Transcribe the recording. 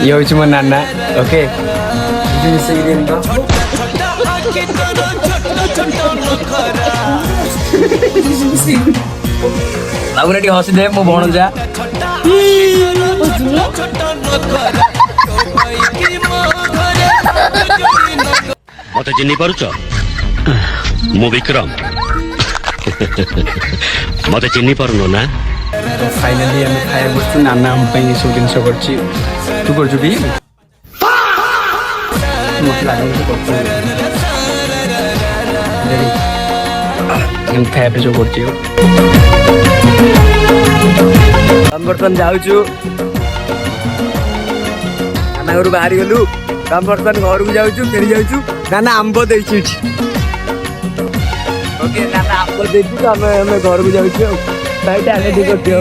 ये हूँ मो नाना ओके लाଗୁନା ଟିକେ ହସି ଦେ ମୋ ଭଣଜା मते चिन्ही पारुच मु विक्रम मते चिन्ही पारुनो ना तो फाइनली हम खाया बस्तु नाना हम पे सब जिनस करछि तू करछु भी मत लागल तो करछु हम खाया पे जो करछि हम बर्तन जाउछु नाना घर बाहरी गलु हम बर्तन घर को जाउछु फेरी जाउछु नाना आंबो देछि ओके नाना आंबो देछि तो हम घर को जाउछु भाई टाले ठीक करथियो